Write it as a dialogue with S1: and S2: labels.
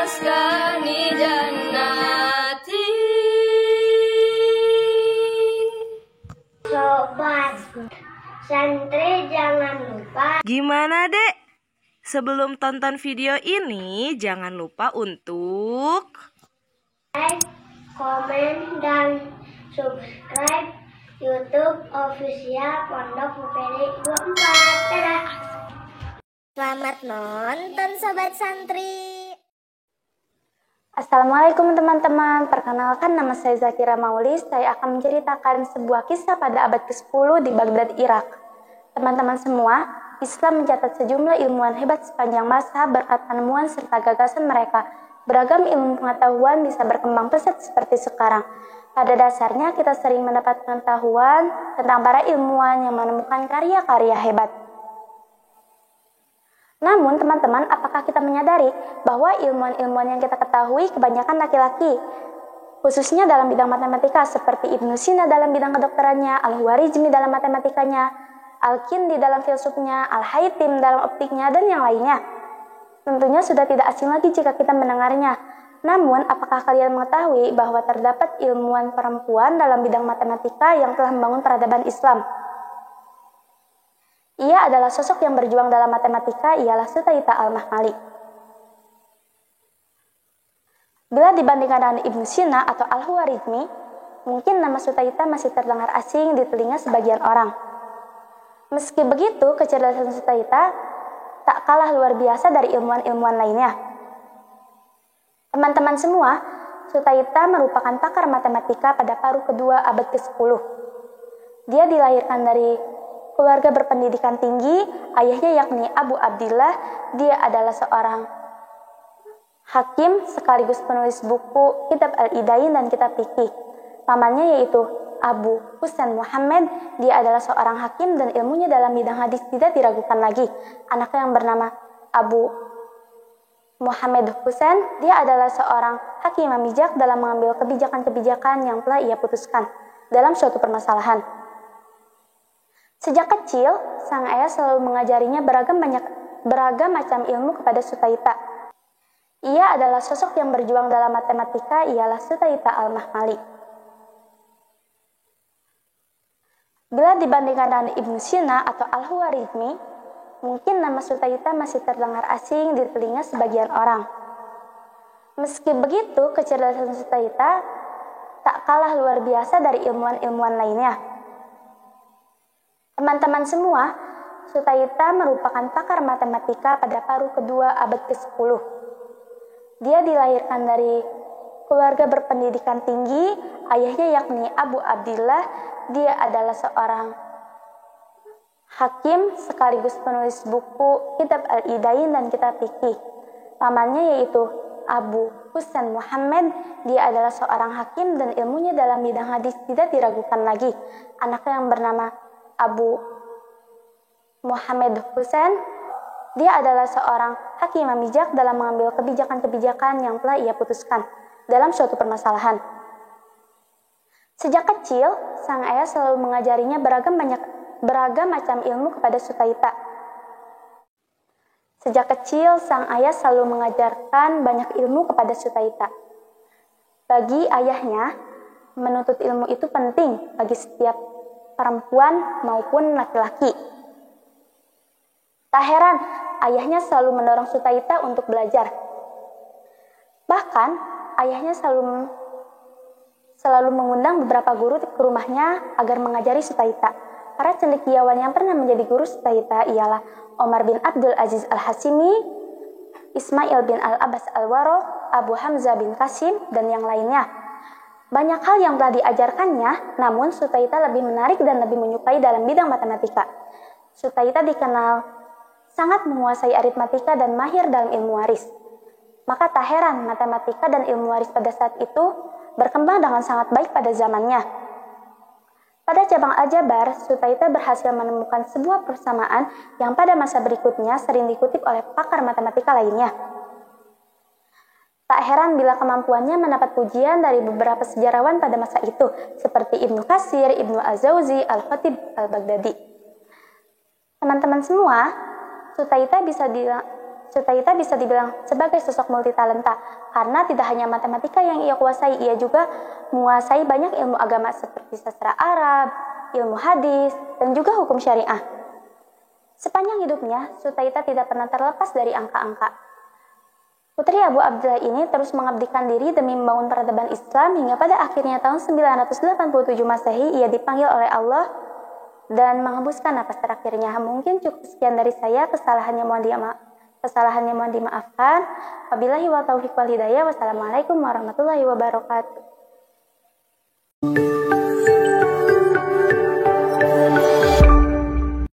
S1: maskani jannati.
S2: Sobat santri jangan lupa.
S3: Gimana dek? Sebelum tonton video ini jangan lupa untuk
S2: like, komen, dan subscribe YouTube official Pondok PPD 24. Dadah. Selamat nonton Sobat Santri.
S4: Assalamualaikum teman-teman, perkenalkan nama saya Zakira Maulis. Saya akan menceritakan sebuah kisah pada abad ke-10 di Baghdad, Irak. Teman-teman semua, Islam mencatat sejumlah ilmuwan hebat sepanjang masa berkat penemuan serta gagasan mereka. Beragam ilmu pengetahuan bisa berkembang pesat seperti sekarang. Pada dasarnya kita sering mendapat pengetahuan tentang para ilmuwan yang menemukan karya-karya hebat. Namun teman-teman, apakah kita menyadari bahwa ilmuwan-ilmuwan yang kita ketahui kebanyakan laki-laki? Khususnya dalam bidang matematika seperti Ibnu Sina dalam bidang kedokterannya, Al-Khwarizmi dalam matematikanya, Al-Kindi dalam filsufnya, Al-Haythim dalam optiknya, dan yang lainnya. Tentunya sudah tidak asing lagi jika kita mendengarnya. Namun, apakah kalian mengetahui bahwa terdapat ilmuwan perempuan dalam bidang matematika yang telah membangun peradaban Islam? Ia adalah sosok yang berjuang dalam matematika, ialah Sutaita al-Mahmali. Bila dibandingkan dengan Ibnu Sina atau Al-Khwarizmi, mungkin nama Sutaita masih terdengar asing di telinga sebagian orang. Meski begitu, kecerdasan Sutaita tak kalah luar biasa dari ilmuwan-ilmuwan lainnya. Teman-teman semua, Sutaita merupakan pakar matematika pada paruh kedua abad ke-10. Dia dilahirkan dari keluarga berpendidikan tinggi, ayahnya yakni Abu Abdillah. Dia adalah seorang hakim sekaligus penulis buku Kitab Al-Idain dan Kitab Fikih. Pamannya yaitu Abu Husain Muhammad, dia adalah seorang hakim dan ilmunya dalam bidang hadis tidak diragukan lagi. Anaknya yang bernama Abu Muhammad Husain, dia adalah seorang hakim yang bijak dalam mengambil kebijakan-kebijakan yang telah ia putuskan dalam suatu permasalahan. Sejak kecil, sang ayah selalu mengajarinya beragam macam ilmu kepada Sutaita. Ia adalah sosok yang berjuang dalam matematika, ialah Sutaita al-Mahmali. Bila dibandingkan dengan Ibnu Sina atau Al-Khwarizmi, mungkin nama Sutaita masih terdengar asing di telinga sebagian orang. Meski begitu, kecerdasan Sutaita tak kalah luar biasa dari ilmuwan-ilmuwan lainnya. Teman-teman semua, Sutaita merupakan pakar matematika pada paruh kedua abad ke-10. Dia dilahirkan dari keluarga berpendidikan tinggi, ayahnya yakni Abu Abdillah. Dia adalah seorang hakim sekaligus penulis buku Kitab Al-Idain dan Kitab Fikih. Pamannya yaitu Abu Husain Muhammad, dia adalah seorang hakim dan ilmunya dalam bidang hadis tidak diragukan lagi. Anaknya yang bernama Abu Muhammad Husain, dia adalah seorang hakim yang bijak dalam mengambil kebijakan-kebijakan yang telah ia putuskan dalam suatu permasalahan. Sejak kecil, sang ayah selalu mengajarinya beragam macam ilmu kepada Sutaita. Sejak kecil, sang ayah selalu mengajarkan banyak ilmu kepada Sutaita. Bagi ayahnya, menuntut ilmu itu penting bagi setiap perempuan maupun laki-laki. Tak heran, ayahnya selalu mendorong Sutaita untuk belajar. Bahkan, ayahnya selalu mengundang beberapa guru ke rumahnya agar mengajari Sutaita. Para cendekiawan yang pernah menjadi guru Sutaita ialah Omar bin Abdul Aziz Al-Hashimi, Ismail bin Al-Abbas Al-Warraq, Abu Hamzah bin Qasim, dan yang lainnya. Banyak hal yang telah diajarkannya, namun Sutaita lebih menarik dan lebih menyukai dalam bidang matematika. Sutaita dikenal sangat menguasai aritmatika dan mahir dalam ilmu waris. Maka tak heran matematika dan ilmu waris pada saat itu berkembang dengan sangat baik pada zamannya. Pada cabang aljabar, Sutaita berhasil menemukan sebuah persamaan yang pada masa berikutnya sering dikutip oleh pakar matematika lainnya. Tak heran bila kemampuannya mendapat pujian dari beberapa sejarawan pada masa itu, seperti Ibnu Katsir, Ibnu Az-Zawzi, Al-Khatib, Al-Baghdadi. Teman-teman semua, Sutaita Sutaita bisa dibilang sebagai sosok multitalenta karena tidak hanya matematika yang ia kuasai, ia juga menguasai banyak ilmu agama seperti sastra Arab, ilmu hadis, dan juga hukum syariah. Sepanjang hidupnya, Sutaita tidak pernah terlepas dari angka-angka. Putri Abu Abdillah ini terus mengabdikan diri demi membangun peradaban Islam hingga pada akhirnya tahun 987 Masehi ia dipanggil oleh Allah dan menghembuskan napas terakhirnya. Mungkin cukup sekian dari saya, kesalahannya mohon dimaafkan. Wabillahi wa taufiq wal hidayah. Wassalamualaikum warahmatullahi wabarakatuh.